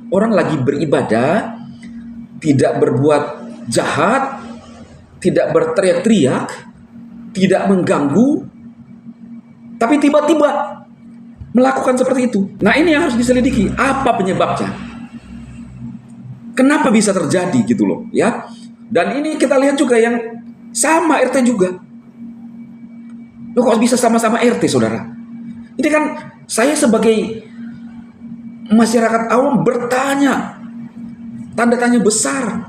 orang lagi beribadah, tidak berbuat jahat, tidak berteriak-teriak, tidak mengganggu, tapi tiba-tiba melakukan seperti itu. Nah, ini yang harus diselidiki. Apa penyebabnya? Kenapa bisa terjadi gitu loh, ya? Dan ini kita lihat juga yang sama RT juga. Loh, kok bisa sama-sama RT, saudara? Ini kan saya sebagai masyarakat awam bertanya, tanda tanya besar.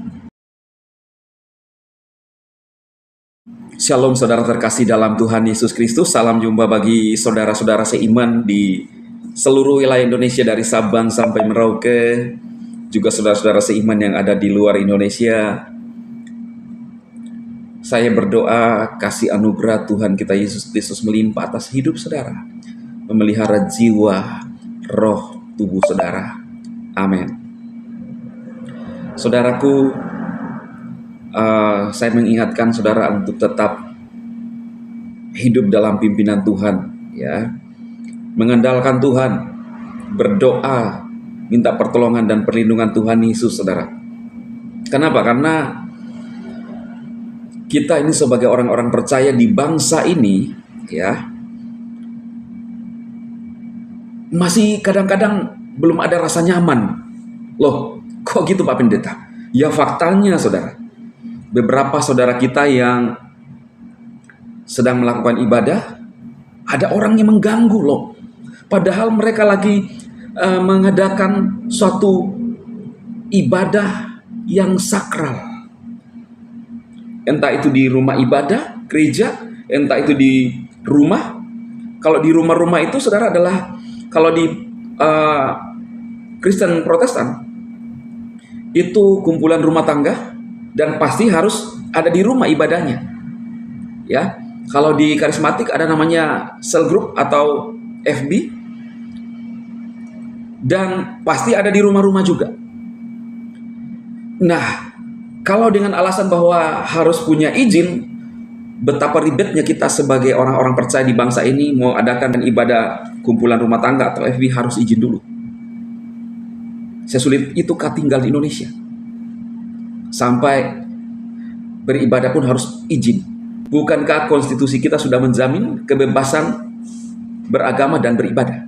Shalom saudara terkasih dalam Tuhan Yesus Kristus. Salam jumpa bagi saudara-saudara seiman di seluruh wilayah Indonesia dari Sabang sampai Merauke. Juga saudara-saudara seiman yang ada di luar Indonesia. Saya berdoa kasih anugerah Tuhan kita Yesus Kristus melimpah atas hidup saudara. Memelihara jiwa, roh, tubuh saudara. Amin. Saudaraku, saya mengingatkan saudara untuk tetap hidup dalam pimpinan Tuhan, ya, mengandalkan Tuhan, berdoa, minta pertolongan dan perlindungan Tuhan Yesus, saudara. Kenapa? Karena kita ini sebagai orang-orang percaya di bangsa ini, ya, masih kadang-kadang belum ada rasa nyaman. Loh, kok gitu Pak Pendeta? Ya faktanya saudara, beberapa saudara kita yang sedang melakukan ibadah, ada orang yang mengganggu loh. Padahal mereka lagi mengadakan suatu ibadah yang sakral. Entah itu di rumah ibadah, gereja, entah itu di rumah. Kalau di rumah-rumah itu saudara adalah, kalau di Kristen Protestan, itu kumpulan rumah tangga dan pasti harus ada di rumah ibadahnya. Ya, kalau di karismatik ada namanya cell group atau FB, dan pasti ada di rumah-rumah juga. Nah, kalau dengan alasan bahwa harus punya izin, betapa ribetnya kita sebagai orang-orang percaya di bangsa ini mau adakan ibadah kumpulan rumah tangga atau FB harus izin dulu. Sesulit itukah tinggal di Indonesia? Sampai beribadah pun harus izin. Bukankah konstitusi kita sudah menjamin kebebasan beragama dan beribadah?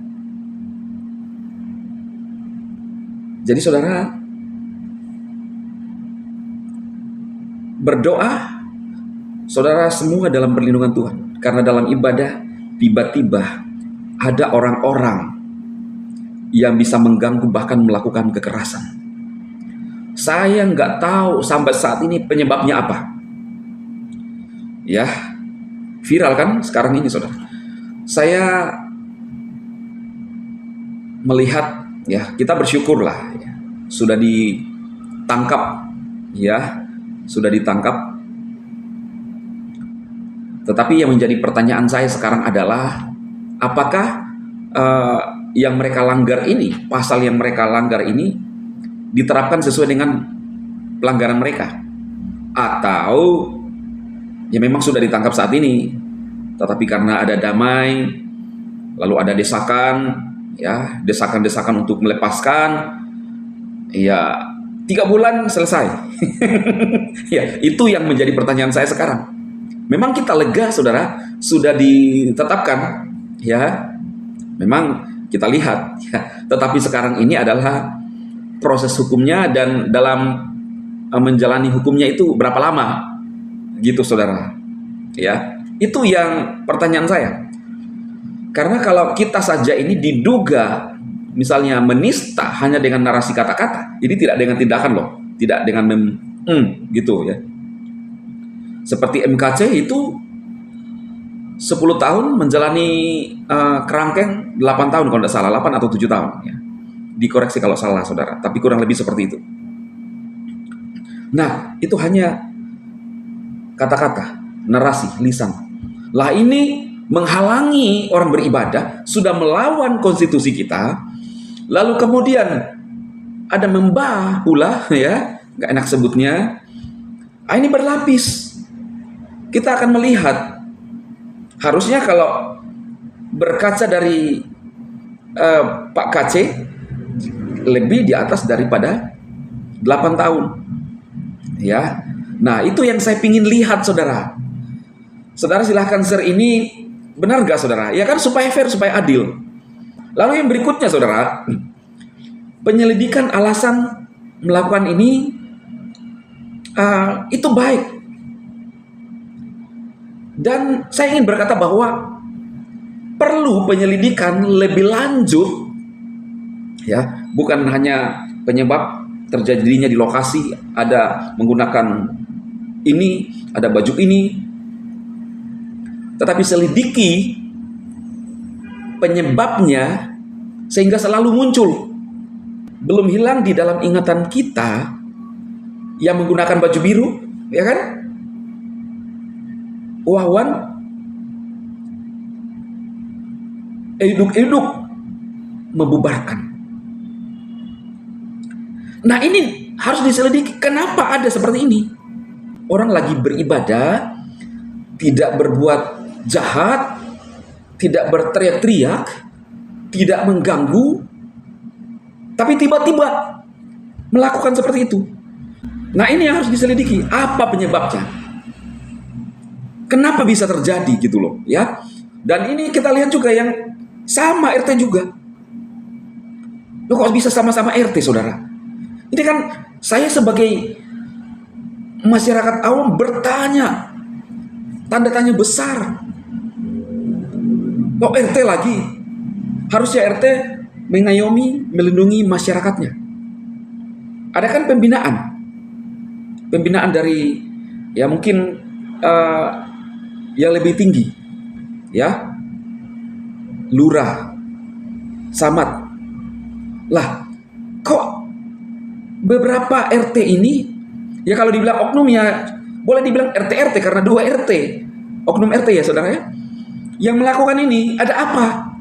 Jadi saudara, berdoa saudara semua dalam perlindungan Tuhan. Karena dalam ibadah tiba-tiba ada orang-orang yang bisa mengganggu bahkan melakukan kekerasan. Saya nggak tahu sampai saat ini penyebabnya apa. Ya, viral kan sekarang ini saudara. Saya melihat, ya, kita bersyukurlah, ya, sudah ditangkap, ya, sudah ditangkap. Tetapi yang menjadi pertanyaan saya sekarang adalah, apakah yang mereka langgar ini, pasal yang mereka langgar ini diterapkan sesuai dengan pelanggaran mereka, atau ya memang sudah ditangkap saat ini, tetapi karena ada damai, lalu ada desakan, ya, desakan-desakan untuk melepaskan, ya 3 bulan selesai. Ya, itu yang menjadi pertanyaan saya sekarang. Memang kita lega saudara, sudah ditetapkan, ya, memang kita lihat, ya, tetapi sekarang ini adalah proses hukumnya, dan dalam menjalani hukumnya itu berapa lama, gitu saudara. Ya, itu yang pertanyaan saya. Karena kalau kita saja ini diduga misalnya menista hanya dengan narasi kata-kata, ini tidak dengan tindakan loh, tidak dengan gitu ya. Seperti MKC itu 10 tahun menjalani kerangkeng 8 tahun kalau tidak salah, 8 atau 7 tahun ya. Dikoreksi kalau salah saudara, tapi kurang lebih seperti itu. Nah, itu hanya kata-kata, narasi, lisan. Lah ini menghalangi orang beribadah, sudah melawan konstitusi kita, lalu kemudian ada membah pula, ya, nggak enak sebutnya. Ini berlapis. Kita akan melihat, harusnya kalau berkaca dari Pak KC, lebih di atas daripada 8 tahun. Ya. Nah, itu yang saya ingin lihat, saudara. Saudara silahkan share ini, benar gak saudara? Ya kan, supaya fair, supaya adil. Lalu yang berikutnya, saudara, penyelidikan alasan melakukan ini itu baik. Dan saya ingin berkata bahwa perlu penyelidikan lebih lanjut, ya, bukan hanya penyebab terjadinya di lokasi, ada menggunakan ini, ada baju ini, tetapi selidiki penyebabnya sehingga selalu muncul. Belum hilang di dalam ingatan kita yang menggunakan baju biru, ya kan? Wawan eduk-eduk membubarkan. Nah, ini harus diselidiki. Kenapa ada seperti ini? Orang lagi beribadah, tidak berbuat jahat, tidak berteriak-teriak, tidak mengganggu, tapi tiba-tiba melakukan seperti itu. Nah, ini yang harus diselidiki. Apa penyebabnya? Kenapa bisa terjadi gitu loh, ya? Dan ini kita lihat juga yang sama RT juga. Loh, kok bisa sama-sama RT, saudara? Ini kan saya sebagai masyarakat awam bertanya, tanda tanya besar. Kok RT lagi? Harusnya RT mengayomi, melindungi masyarakatnya. Ada kan pembinaan dari ya mungkin yang lebih tinggi, ya, lurah, samad. Lah, kok beberapa RT ini, ya kalau dibilang oknum ya boleh dibilang RT karena 2 RT, oknum RT ya saudara ya, yang melakukan ini ada apa?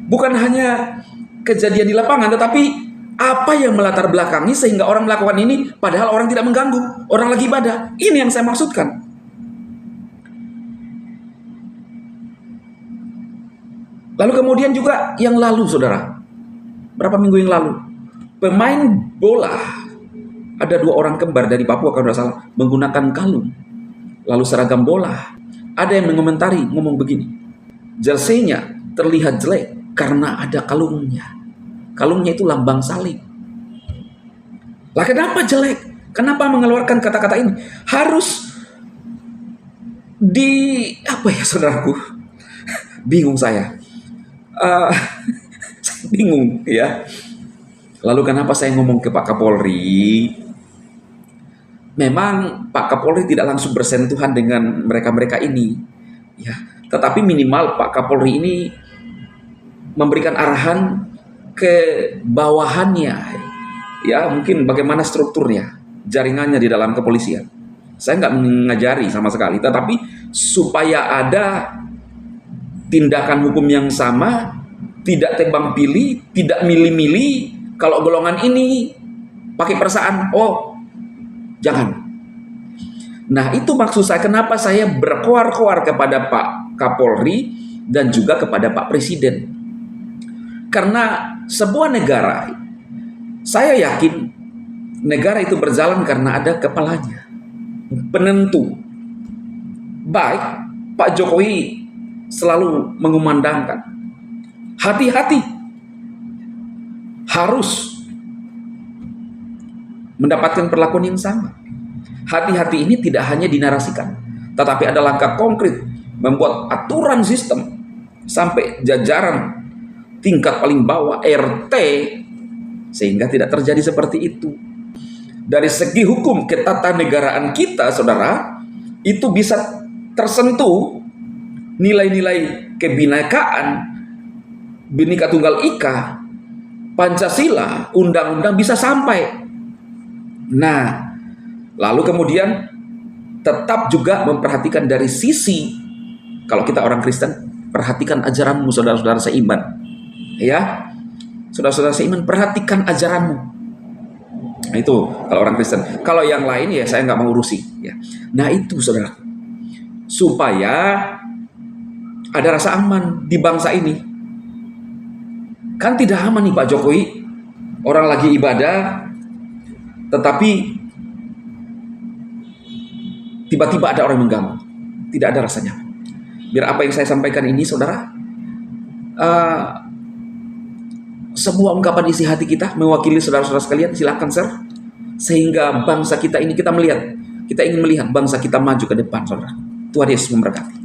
Bukan hanya kejadian di lapangan, tetapi apa yang melatar belakangi sehingga orang melakukan ini padahal orang tidak mengganggu, orang lagi ibadah. Ini yang saya maksudkan. Lalu kemudian juga yang lalu, saudara, berapa minggu yang lalu, pemain bola, ada 2 orang kembar dari Papua kalau tidak salah, menggunakan kalung, lalu seragam bola. Ada yang mengomentari, ngomong begini, jersey-nya terlihat jelek karena ada kalungnya. Kalungnya itu lambang salib. Lah kenapa jelek? Kenapa mengeluarkan kata-kata ini? Harus apa ya saudaraku? Bingung saya. Bingung ya. Lalu kenapa saya ngomong ke Pak Kapolri? Memang Pak Kapolri tidak langsung bersentuhan dengan mereka-mereka ini, ya. Tetapi minimal Pak Kapolri ini memberikan arahan ke bawahannya, ya, mungkin bagaimana strukturnya, jaringannya di dalam kepolisian. Saya nggak mengajari sama sekali, tetapi supaya ada tindakan hukum yang sama, tidak tebang pilih, tidak milih-milih. Kalau golongan ini pakai perasaan, oh jangan. Nah, itu maksud saya kenapa saya berkoar-koar kepada Pak Kapolri dan juga kepada Pak Presiden. Karena sebuah negara, saya yakin negara itu berjalan karena ada kepalanya, penentu. Baik, Pak Jokowi selalu mengumandangkan, hati-hati, harus mendapatkan perlakuan yang sama. Hati-hati ini tidak hanya dinarasikan, tetapi ada langkah konkret, membuat aturan sistem sampai jajaran tingkat paling bawah RT, sehingga tidak terjadi seperti itu. Dari segi hukum ketatanegaraan kita, saudara, itu bisa tersentuh nilai-nilai kebinekaan, Bhinneka Tunggal Ika, Pancasila, undang-undang bisa sampai. Nah, lalu kemudian tetap juga memperhatikan dari sisi, kalau kita orang Kristen, perhatikan ajaranmu, saudara-saudara seiman. Ya, saudara-saudara seiman, perhatikan ajaranmu. Nah, itu kalau orang Kristen. Kalau yang lain ya saya nggak mau urusi. Ya. Nah itu saudara, supaya ada rasa aman di bangsa ini. Kan tidak aman nih Pak Jokowi, Orang lagi ibadah, tetapi tiba-tiba ada orang yang mengganggu. Tidak ada rasanya. Biar apa yang saya sampaikan ini, saudara, uh, semua ungkapan isi hati kita mewakili saudara-saudara sekalian, silakan share. Sehingga bangsa kita ini kita ingin melihat bangsa kita maju ke depan, saudara. Tuhan Yesus memberkati.